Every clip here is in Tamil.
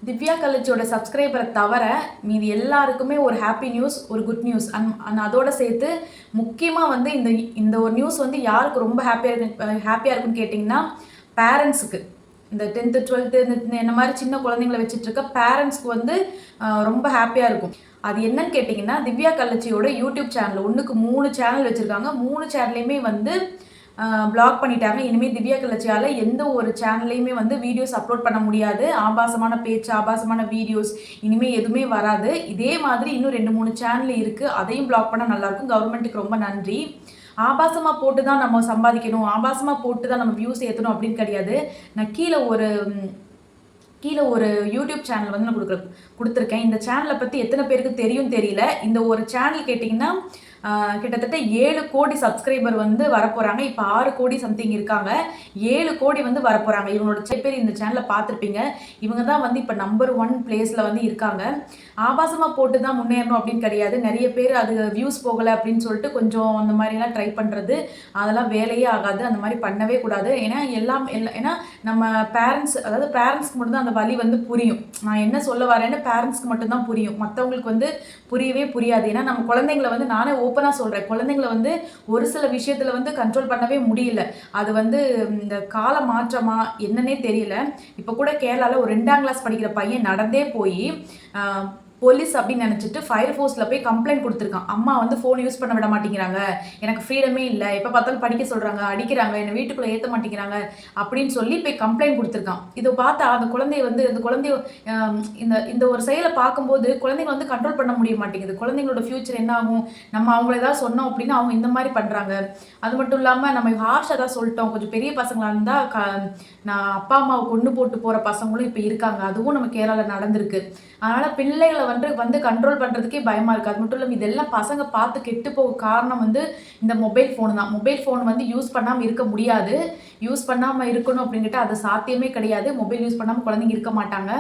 திவ்யா கலச்சியோட சப்ஸ்கிரைபரை தவிர மீதி எல்லாருக்குமே ஒரு ஹாப்பி நியூஸ், ஒரு குட் நியூஸ். அதோட சேர்த்து முக்கியமாக வந்து இந்த இந்த ஒரு நியூஸ் வந்து யாருக்கு ரொம்ப ஹாப்பியாக இருக்குன்னு கேட்டிங்கன்னா, பேரண்ட்ஸுக்கு. இந்த 10th 12th இந்த மாதிரி சின்ன குழந்தைங்களை வச்சுட்டு இருக்க பேரண்ட்ஸ்க்கு வந்து ரொம்ப ஹாப்பியாக இருக்கும். அது என்னன்னு கேட்டிங்கன்னா, திவ்யா கலச்சியோட யூடியூப் சேனல் 1க்கு 3 சேனல் வச்சுருக்காங்க. 3 சேனல்லையுமே வந்து பிளாக் பண்ணிட்டாங்க. இனிமேல் திவ்யா கலச்சியால் எந்த ஒரு சேனல்லையுமே வந்து வீடியோஸ் அப்லோட் பண்ண முடியாது. ஆபாசமான பேச்சு, ஆபாசமான வீடியோஸ் இனிமேல் எதுவுமே வராது. இதே மாதிரி இன்னும் 2 3 சேனல் இருக்குது. அதையும் பிளாக் பண்ணால் நல்லாயிருக்கும். கவர்மெண்ட்டுக்கு ரொம்ப நன்றி. ஆபாசமாக போட்டு தான் நம்ம சம்பாதிக்கணும், ஆபாசமாக போட்டு தான் நம்ம வியூஸ் ஏற்றணும் அப்படின்னு கிடையாது. நான் கீழே ஒரு யூடியூப் சேனல் வந்து நான் கொடுத்துருக்கேன். இந்த சேனலை பற்றி எத்தனை பேருக்கு தெரியும் தெரியல. இந்த ஒரு சேனல் கேட்டிங்கன்னா கிட்டத்தட்ட 7 கோடி சப்ஸ்கிரைபர் வந்து வரப்போகிறாங்க. இப்போ 6 கோடி சம்திங் இருக்காங்க. 7 கோடி வந்து வரப்போகிறாங்க. இவங்களோட பேர் இந்த சேனலை பார்த்துருப்பீங்க. இவங்க தான் வந்து இப்போ நம்பர் 1 பிளேஸில் வந்து இருக்காங்க. ஆபாசமாக போட்டு தான் முன்னேறணும் அப்படின்னு கிடையாது. நிறைய பேர் அது வியூஸ் போகலை அப்படின்னு சொல்லிட்டு கொஞ்சம் அந்த மாதிரிலாம் ட்ரை பண்ணுறது, அதெல்லாம் வேலையே ஆகாது. அந்த மாதிரி பண்ணவே கூடாது. ஏன்னா நம்ம பேரண்ட்ஸ்க்கு மட்டும்தான் அந்த வலி வந்து புரியும். நான் என்ன சொல்ல வரேன்னு பேரண்ட்ஸ்க்கு மட்டும்தான் புரியும். மற்றவங்களுக்கு வந்து புரியவே புரியாது. ஏன்னா நம்ம குழந்தைங்களை வந்து நானே ஓப்பனாக சொல்கிறேன், குழந்தைங்களை வந்து ஒரு சில விஷயத்தில் வந்து கண்ட்ரோல் பண்ணவே முடியல. அது வந்து இந்த கால மாற்றமா என்னன்னே தெரியல. இப்போ கூட கேரளாவில் ஒரு 2ஆம் கிளாஸ் படிக்கிற பையன் நடந்தே போய் போலீஸ் அப்படின்னு நினச்சிட்டு ஃபயர் ஃபோர்ஸில் போய் கம்ப்ளைண்ட் கொடுத்துருக்கான். அம்மா வந்து ஃபோன் யூஸ் பண்ண விட மாட்டேங்கிறாங்க, எனக்கு ஃப்ரீடமே இல்லை, எப்போ பார்த்தாலும் படிக்க சொல்கிறாங்க, அடிக்கிறாங்க, என்னை வீட்டுக்குள்ளே ஏற்ற மாட்டேங்கிறாங்க அப்படின்னு சொல்லி போய் கம்ப்ளைண்ட் கொடுத்துருக்கான். இதை பார்த்தா அந்த குழந்தைய இந்த ஒரு செயலை பார்க்கும்போது குழந்தைங்க வந்து கண்ட்ரோல் பண்ண முடிய மாட்டேங்குது. குழந்தைங்களோட ஃபியூச்சர் என்ன ஆகும், நம்ம அவங்கள ஏதாவது சொன்னோம் அப்படின்னா அவங்க இந்த மாதிரி பண்ணுறாங்க. அது மட்டும் இல்லாமல் நம்ம ஹார்ஷாக தான் சொல்லிட்டோம். கொஞ்சம் பெரிய பசங்களாக இருந்தால் நான் அப்பா அம்மாவை கொண்டு போட்டு போகிற பசங்களும் இப்போ இருக்காங்க. அதுவும் நம்ம கேரளாவில் நடந்திருக்கு. அதனால் பிள்ளைகளை வந்து கண்ட்ரோல் பண்ணுறதுக்கே பயமாக இருக்குது. அது மட்டும் இல்லாமல் இதெல்லாம் பசங்க பார்த்து கெட்டு போக காரணம் வந்து இந்த மொபைல் ஃபோன் தான். மொபைல் ஃபோன் வந்து யூஸ் பண்ணாமல் இருக்க முடியாது. யூஸ் பண்ணாமல் இருக்கணும் அப்படின்ட்டு அது சாத்தியமே கிடையாது. மொபைல் யூஸ் பண்ணாமல் குழந்தைங்க இருக்க மாட்டாங்க.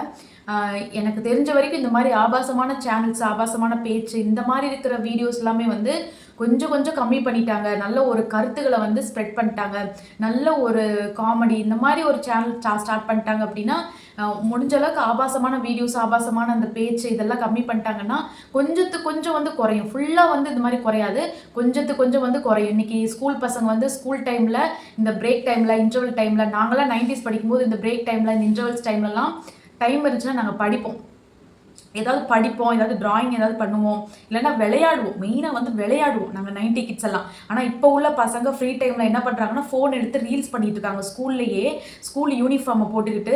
எனக்கு தெரிஞ்ச வரைக்கும் இந்த மாதிரி ஆபாசமான சேனல்ஸ், ஆபாசமான பேச்சு, இந்த மாதிரி இருக்கிற வீடியோஸ் எல்லாமே வந்து கொஞ்சம் கம்மி பண்ணிட்டாங்க. நல்ல ஒரு கருத்துக்களை வந்து ஸ்ப்ரெட் பண்ணிட்டாங்க. நல்ல ஒரு காமெடி இந்த மாதிரி ஒரு சேனல் ஸ்டார்ட் பண்ணிட்டாங்க அப்படின்னா முடிஞ்ச அளவுக்கு ஆபாசமான வீடியோஸ், ஆபாசமான அந்த பேச்சு இதெல்லாம் கம்மி பண்ணிட்டாங்கன்னா கொஞ்சம் வந்து குறையும். ஃபுல்லாக வந்து இந்த மாதிரி குறையாது, கொஞ்சம் வந்து குறையும். இன்னைக்கு ஸ்கூல் பசங்க வந்து ஸ்கூல் டைமில் இந்த பிரேக் டைமில், இன்டர்வல் டைமில், நாங்களாம் 90s படிக்கும்போது இந்த பிரேக் டைமில், இந்த இன்டர்வல்ஸ் டைம்லலாம் டைம் இருந்துச்சுன்னா நாங்கள் படிப்போம், ஏதாவது டிராயிங் ஏதாவது பண்ணுவோம், இல்லைன்னா விளையாடுவோம். மெயினாக வந்து விளையாடுவோம் நாங்கள் 90 கிட்ஸ் எல்லாம். ஆனால் இப்போ உள்ள பசங்க ஃப்ரீ டைமில் என்ன பண்ணுறாங்கன்னா ஃபோன் எடுத்து ரீல்ஸ் பண்ணிட்டு இருக்காங்க. ஸ்கூல் யூனிஃபார்மை போட்டுக்கிட்டு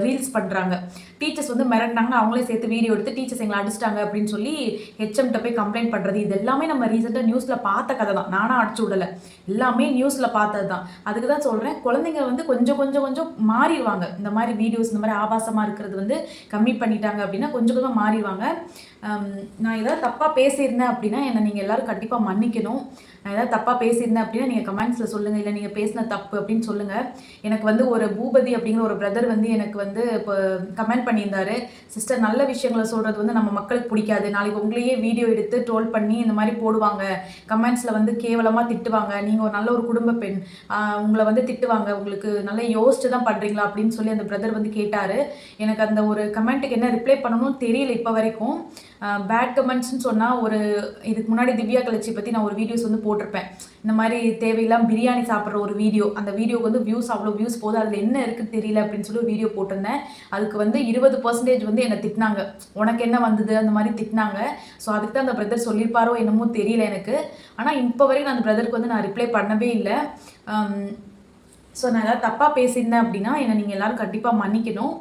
ரீல்ஸ் பண்ணுறாங்க. டீச்சர்ஸ் வந்து மிரட்டினாங்கன்னா அவங்களே சேர்த்து வீடியோ எடுத்து டீச்சர்ஸ் எங்களை அடிச்சிட்டாங்க அப்படின்னு சொல்லி ஹெச்எம்கிட்ட போய் கம்ப்ளைண்ட் பண்ணுறது. இது எல்லாமே நம்ம ரீசெண்டாக நியூஸில் பார்த்த கதை தான். நானாக அடிச்சு விடலை, எல்லாமே நியூஸில் பார்த்தது தான். அதுக்கு தான் சொல்கிறேன், குழந்தைங்க வந்து கொஞ்சம் மாறிடுவாங்க. இந்த மாதிரி வீடியோஸ், இந்த மாதிரி ஆபாசமாக இருக்கிறது வந்து கம்மி பண்ணிட்டாங்க அப்படின்னா கொஞ்சம் மாறிடுவாங்க. நான் ஏதாவது தப்பாக பேசியிருந்தேன் அப்படின்னா என்னை நீங்கள் எல்லோரும் கண்டிப்பாக மன்னிக்கணும். நான் ஏதாவது தப்பாக பேசியிருந்தேன் அப்படின்னா நீங்கள் கமெண்ட்ஸில் சொல்லுங்கள், இல்லை நீங்கள் பேசின தப்பு அப்படின்னு சொல்லுங்கள். எனக்கு வந்து ஒரு பூபதி அப்படிங்கிற ஒரு பிரதர் வந்து எனக்கு வந்து இப்போ கமெண்ட் பண்ணியிருந்தாரு, சிஸ்டர் நல்ல விஷயங்களை சொல்கிறது வந்து நம்ம மக்களுக்கு பிடிக்காது, நாளைக்கு உங்களையே வீடியோ எடுத்து ட்ரோல் பண்ணி இந்த மாதிரி போடுவாங்க, கமெண்ட்ஸில் வந்து கேவலமாக திட்டுவாங்க, நீங்கள் ஒரு நல்ல ஒரு குடும்ப பெண், உங்களை வந்து திட்டுவாங்க, உங்களுக்கு நல்லா யோசிச்சு தான் பண்ணுறீங்களா அப்படின்னு சொல்லி அந்த பிரதர் வந்து கேட்டார். எனக்கு அந்த ஒரு கமெண்ட்டுக்கு என்ன ரிப்ளை பண்ணணும்னு தெரியல இப்போ வரைக்கும். பேட் கமெண்ட்ஸ்ன்னு சொன்னால் இதுக்கு முன்னாடி திவ்யா கலச்சி பற்றி நான் ஒரு வீடியோஸ் வந்து போட்டிருப்பேன். இந்த மாதிரி தேவையில்லாமல் பிரியாணி சாப்பிட்ற ஒரு வீடியோ, அந்த வீடியோக்கு வந்து அவ்வளோ வியூஸ் போகுது, அதில் என்ன இருக்குன்னு தெரியல அப்படின்னு சொல்லி ஒரு வீடியோ போட்டிருந்தேன். அதுக்கு வந்து 20% வந்து என்னை திட்டினாங்க, உனக்கு என்ன வந்தது அந்த மாதிரி திட்டினாங்க. ஸோ அதுக்கு தான் அந்த பிரதர் சொல்லியிருப்பாரோ என்னமோ தெரியல எனக்கு. ஆனால் இப்போ வரைக்கும் அந்த பிரதருக்கு வந்து நான் ரிப்ளை பண்ணவே இல்லை. ஸோ நான் ஏதாவது தப்பாக பேசியிருந்தேன் அப்படின்னா என்னை நீங்கள் எல்லோரும் கண்டிப்பாக மன்னிக்கணும்.